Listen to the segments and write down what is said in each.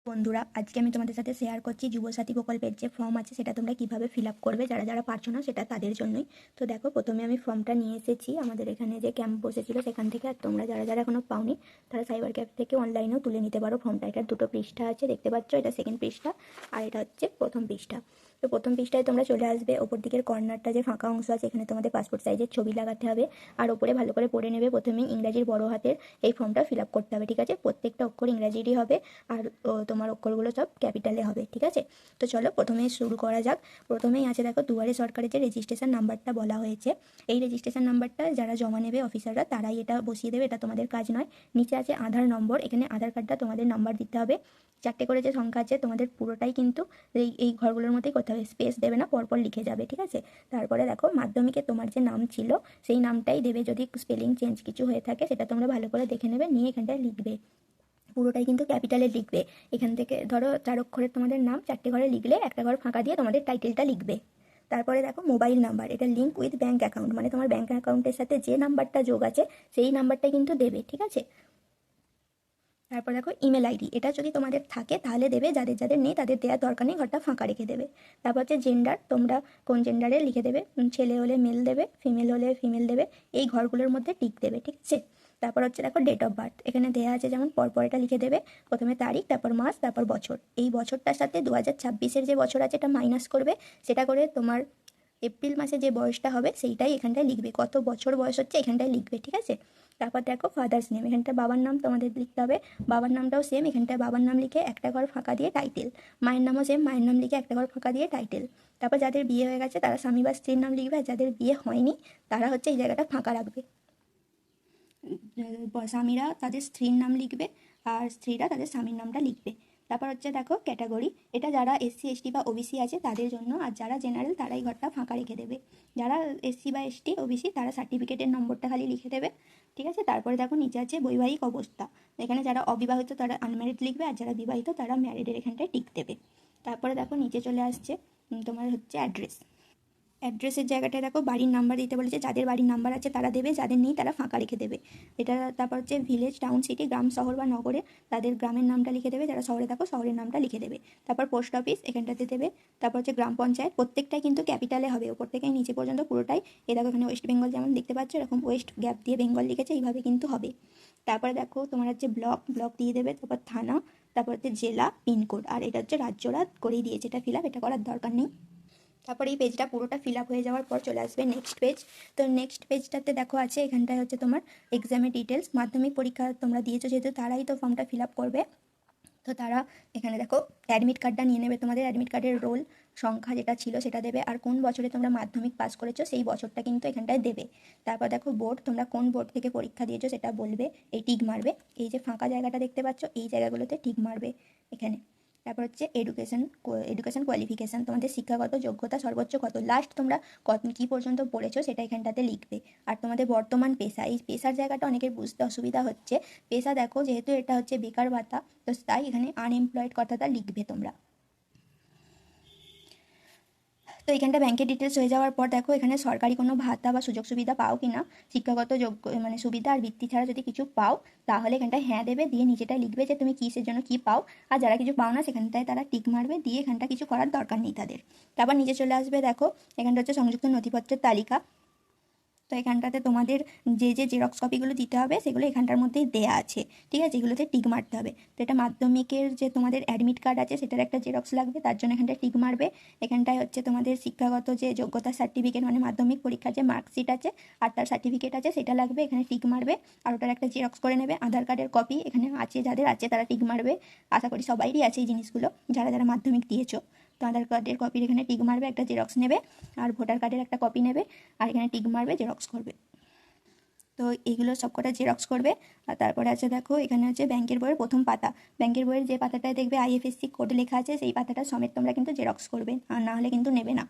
বন্ধুরা, আজকে আমি তোমাদের সাথে শেয়ার করছি যুবসাথী প্রকল্পের যে ফর্ম আছে সেটা তোমরা কিভাবে ফিল আপ করবে। যারা যারা পারছো না সেটা তাদের জন্যই। তো দেখো, প্রথমে আমি ফর্মটা নিয়ে এসেছি আমাদের এখানে যে ক্যাম্প বসেছিল সেখান থেকে। আর তোমরা যারা যারা এখনো পাওনি তারা সাইবার ক্যাফে থেকে অনলাইনেও তুলে নিতে পারো ফর্মটা। এটার দুটো পৃষ্ঠা আছে, দেখতে পাচ্ছ, এটা সেকেন্ড পৃষ্ঠা আর এটা হচ্ছে প্রথম পৃষ্ঠা। তো প্রথম পৃষ্ঠায় তোমরা চলে আসবে, ওপর দিকের কর্নারটা যে ফাঁকা অংশ আছে এখানে তোমাদের পাসপোর্ট সাইজের ছবি লাগাতে হবে। আর ওপরে ভালো করে পড়ে নেবে, প্রথমে ইংরাজির বড় হাতের এই ফর্মটা ফিল আপ করতে হবে, ঠিক আছে। প্রত্যেকটা অক্ষর ইংরাজিরই হবে আর তোমার অক্ষরগুলো সব ক্যাপিটালে হবে, ঠিক আছে। তো চলো প্রথমে শুরু করা যাক। প্রথমেই আছে দেখো, দুয়ারে সরকারের যে রেজিস্ট্রেশন নাম্বারটা বলা হয়েছে, এই রেজিস্ট্রেশন নাম্বারটা যারা জমা নেবে অফিসাররা তারাই এটা বসিয়ে দেবে, এটা তোমাদের কাজ নয়। নিচে আছে আধার নম্বর, এখানে আধার কার্ডটা তোমাদের নাম্বার দিতে হবে। 4টে করে যে সংখ্যা আছে তোমাদের পুরোটাই কিন্তু এই ঘরগুলোর মধ্যেই করতে হবে, স্পেস দেবে না, পরপর লিখে যাবে, ঠিক আছে। তারপরে দেখো, মাধ্যমিকে তোমার যে নাম ছিল সেই নামটাই দেবে। যদি স্পেলিং চেঞ্জ কিছু হয়ে থাকে সেটা তোমরা ভালো করে দেখে নেবে, নিয়ে এখানটায় লিখবে। পুরোটাই কিন্তু ক্যাপিটালে লিখবে। এখান থেকে ধরো 4 অক্ষরের তোমাদের নাম 4টে ঘরে লিখলে, একটা ঘর ফাঁকা দিয়ে তোমাদের টাইটেলটা লিখবে। তারপরে দেখো, মোবাইল নাম্বার, এটা লিঙ্ক উইথ ব্যাঙ্ক অ্যাকাউন্ট, মানে তোমার ব্যাঙ্ক অ্যাকাউন্টের সাথে যে নাম্বারটা যোগ আছে সেই নাম্বারটা কিন্তু দেবে, ঠিক আছে। তারপর দেখো, ইমেল আইডি, এটা যদি তোমাদের থাকে তাহলে দেবে, যাদের যাদের নেই তাদের দেওয়ার দরকার নেই, ঘরটা ফাঁকা রেখে দেবে। তারপর হচ্ছে জেন্ডার, তোমরা কোন জেন্ডারে লিখে দেবে, ছেলে হলে মেল দেবে, ফিমেল হলে ফিমেল দেবে, এই ঘরগুলোর মধ্যে টিক দেবে, ঠিক আছে। তারপর হচ্ছে দেখো, ডেট অফ বার্থ, এখানে দেওয়া আছে যেমন পরপর এটা লিখে দেবে, প্রথমে তারিখ, তারপর মাস, তারপর বছর। এই বছরটার সাথে 2026-এর যে বছর আছে এটা মাইনাস করবে, সেটা করে তোমার এপ্রিল মাসে যে বয়সটা হবে সেইটাই এখানটায় লিখবে, কত বছর বয়স হচ্ছে এখানটায় লিখবে, ঠিক আছে। তারপর দেখো, ফাদার্স নেম, এখানটা বাবার নাম তোমাদের লিখতে হবে, বাবার নামটাও সেম, এখানটায় বাবার নাম লিখে একটা ঘর ফাঁকা দিয়ে টাইটেল। মায়ের নামও সেম, মায়ের নাম লিখে একটা ঘর ফাঁকা দিয়ে টাইটেল। তারপর যাদের বিয়ে হয়ে গেছে তারা স্বামী বা স্ত্রীর নাম লিখবে, আর যাদের বিয়ে হয়নি তারা হচ্ছে এই জায়গাটা ফাঁকা রাখবে। স্বামীরা তাদের স্ত্রীর নাম লিখবে আর স্ত্রীরা তাদের স্বামীর নামটা লিখবে। তারপর হচ্ছে দেখো, ক্যাটাগরি, এটা যারা এসসি এসটি বা ওবিসি আছে তাদের জন্য, আর যারা জেনারেল তারা এই ঘরটা ফাঁকা রেখে দেবে। যারা এসসি বা এসটি ওবিসি তারা সার্টিফিকেটের নম্বরটা খালি লিখে দেবে, ঠিক আছে। তারপরে দেখো, নিচে আছে বৈবাহিক অবস্থা, এখানে যারা অবিবাহিত তারা আনম্যারিড লিখবে, আর যারা বিবাহিত তারা ম্যারিডের এখানটায় টিক দেবে। তারপরে দেখো, নিচে চলে আসছে তোমার হচ্ছে অ্যাড্রেস। অ্যাড্রেসের জায়গাটায় দেখো, বাড়ির নাম্বার দিতে বলেছে, যাদের বাড়ির নাম্বার আছে তারা দেবে, যাদের নেই তারা ফাঁকা রেখে দেবে এটা। তারপর হচ্ছে ভিলেজ, টাউন, সিটি, গ্রাম, শহর বা নগরে তাদের গ্রামের নামটা লিখে দেবে, যারা শহরে থাকো শহরের নামটা লিখে দেবে। তারপর পোস্ট অফিস এখানটাতে দেবে। তারপর হচ্ছে গ্রাম পঞ্চায়েত, প্রত্যেকটাই কিন্তু ক্যাপিটালে হবে, ওপর থেকে নিচে পর্যন্ত পুরোটাই। এ দেখো, এখানে ওয়েস্ট বেঙ্গল যেমন দেখতে পাচ্ছ, এরকম ওয়েস্ট গ্যাপ দিয়ে বেঙ্গল লিখেছে, এইভাবে কিন্তু হবে। তারপরে দেখো, তোমার হচ্ছে ব্লক, ব্লক দিয়ে দেবে, তারপর থানা, তারপর হচ্ছে জেলা, পিনকোড, আর এটা হচ্ছে রাজ্যরা করেই দিয়েছে, এটা ফিল আপ, এটা করার দরকার নেই। তারপর এই পেজটা পুরোটা ফিল আপ হয়ে যাওয়ার পর চলে আসবে নেক্সট পেজ। তো নেক্সট পেজটাতে দেখো আছে, এখানটায় হচ্ছে তোমার এক্সামের ডিটেলস। মাধ্যমিক পরীক্ষা তোমরা দিয়েছো যেহেতু তারাই তো ফর্মটা ফিল আপ করবে, তো তারা এখানে দেখো অ্যাডমিট কার্ডটা নিয়ে নেবে, তোমাদের অ্যাডমিট কার্ডের রোল সংখ্যা যেটা ছিল সেটা দেবে, আর কোন বছরে তোমরা মাধ্যমিক পাস করেছো সেই বছরটা কিন্তু এখানটায় দেবে। তারপর দেখো, বোর্ড, তোমরা কোন বোর্ড থেকে পরীক্ষা দিয়েছো সেটা বলবে, এই টিক মারবে। এই যে ফাঁকা জায়গাটা দেখতে পাচ্ছ এই জায়গাগুলোতে টিক মারবে এখানে। তারপর হচ্ছে এডুকেশন কোয়ালিফিকেশান, তোমাদের শিক্ষাগত যোগ্যতা সর্বোচ্চ কত, লাস্ট তোমরা কত কী পর্যন্ত পড়েছো সেটা এখানটাতে লিখবে। আর তোমাদের বর্তমান পেশা, এই পেশার জায়গাটা অনেকের বুঝতে অসুবিধা হচ্ছে। পেশা দেখো, যেহেতু এটা হচ্ছে বেকার ভাতা, তো তাই এখানে আনএমপ্লয়েড কথাটা লিখবে তোমরা। তো এখানটা ব্যাংকের ডিটেলস হয়ে যাওয়ার পর দেখো, এখানে সরকারি কোনো ভাতা বা সুযোগ সুবিধা পাও কি না, শিক্ষাগত যোগ্য মানে সুবিধা আর বৃত্তি ছাড়া যদি কিছু পাও তাহলে এখানটায় হ্যাঁ দেবে, দিয়ে নিচেটা লিখবে যে তুমি কিসের জন্য কী পাও। আর যারা কিছু পাও না সেখানটায় তারা টিক মারবে, দিয়ে এখানটা কিছু করার দরকার নেই তাদের। তারপর নিচে চলে আসবে, দেখো এখানটা হচ্ছে সংযুক্ত নথিপত্রের তালিকা। তো এখানটাতে তোমাদের যে যে জেরক্স কপিগুলো দিতে হবে সেগুলো এখানটার মধ্যেই দেয়া আছে, ঠিক আছে, এগুলোতে টিক মারতে হবে। তো এটা মাধ্যমিকের যে তোমাদের অ্যাডমিট কার্ড আছে সেটার একটা জেরক্স লাগবে, তার জন্য এখানটায় টিক মারবে। এখানটায় হচ্ছে তোমাদের শিক্ষাগত যে যোগ্যতা সার্টিফিকেট, মানে মাধ্যমিক পরীক্ষার যে মার্কশিট আছে আর তার সার্টিফিকেট আছে সেটা লাগবে, এখানে টিক মারবে। আর ওটার একটা জেরক্স করে নেবে। আধার কার্ডের কপি এখানে আছে, যাদের আছে তারা টিক মারবে, আশা করি সবাইরই আছে এই জিনিসগুলো যারা যারা মাধ্যমিক দিয়েছো। তো আধার কার্ডের কপির এখানে টিক মারবে, একটা জেরক্স নেবে, আর ভোটার কার্ডের একটা কপি নেবে, আর এখানে টিক মারবে, জেরক্স করবে। তো এইগুলো সব কটা জেরক্স করবে। আর তারপরে আছে দেখো, এখানে হচ্ছে ব্যাংকের বইয়ের প্রথম পাতা, ব্যাংকের বইয়ের যে পাতাটায় দেখবে আইএফএসসি কোড লেখা আছে সেই পাতাটা সমেত তোমরা কিন্তু জেরক্স করবে, আর না হলে কিন্তু নেবে না।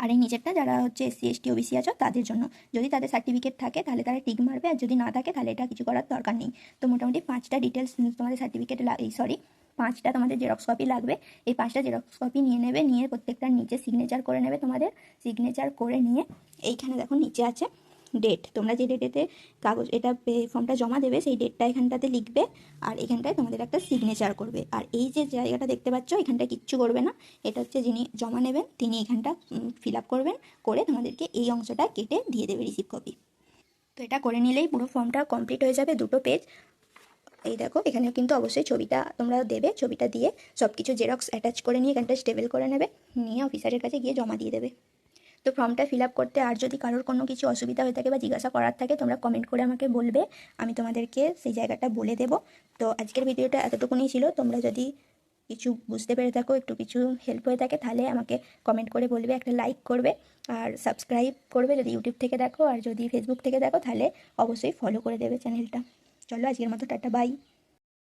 আর এই নিচেরটা যারা হচ্ছে এসসি এসটি ওবিসি আছো তাদের জন্য, যদি তাদের সার্টিফিকেট থাকে তাহলে তারা টিক মারবে, আর যদি না থাকে তাহলে এটা কিছু করার দরকার নেই। তো মোটামুটি 5টা ডিটেলস তোমাদের সার্টিফিকেট সরি 5টা তোমাদের জেরক্স কপি লাগবে। এই 5টা জেরক্স কপি নিয়ে নেবে, নিয়ে প্রত্যেকটার নিচে সিগনেচার করে নেবে, তোমাদের সিগনেচার করে নিয়ে এইখানে দেখো নিচে আছে ডেট, তোমরা যে ডেটেতে কাগজ এটা ফর্মটা জমা দেবে সেই ডেটটা এখানটাতে লিখবে, আর এখানটায় তোমাদের একটা সিগনেচার করবে। আর এই যে জায়গাটা দেখতে পাচ্ছ এখানটায় কিচ্ছু করবে না, এটা হচ্ছে যিনি জমা নেবেন তিনি এখানটা ফিল আপ করবেন, করে তোমাদেরকে এই অংশটা কেটে দিয়ে দেবে রিসিভ কপি। তো এটা করে নিলেই পুরো ফর্মটা কমপ্লিট হয়ে যাবে, 2টো পেজ। এই দেখো এখানে কিন্তু অবশ্যই ছবিটা তোমরা দেবে, ছবিটা দিয়ে সব কিছু জেরক্স অ্যাটাচ করে নিয়ে এখানটা স্টেবল করে নেবে, নিয়ে অফিসারের কাছে গিয়ে জমা দিয়ে দেবে। তো ফর্মটা ফিল আপ করতে আর যদি কারোর কোনো কিছু অসুবিধা হয়ে থাকে বা জিজ্ঞাসা করার থাকে তোমরা কমেন্ট করে আমাকে বলবে, আমি তোমাদেরকে সেই জায়গাটা বলে দেবো। তো আজকের ভিডিওটা এতটুকুনি ছিল, তোমরা যদি কিছু বুঝতে পেরে থাকো, একটু কিছু হেল্প হয়ে থাকে, তাহলে আমাকে কমেন্ট করে বলবে, একটা লাইক করবে আর সাবস্ক্রাইব করবে যদি ইউটিউব থেকে দেখো, আর যদি ফেসবুক থেকে দেখো তাহলে অবশ্যই ফলো করে দেবে চ্যানেলটা। চলো আজকের মতো টাটা, বাই।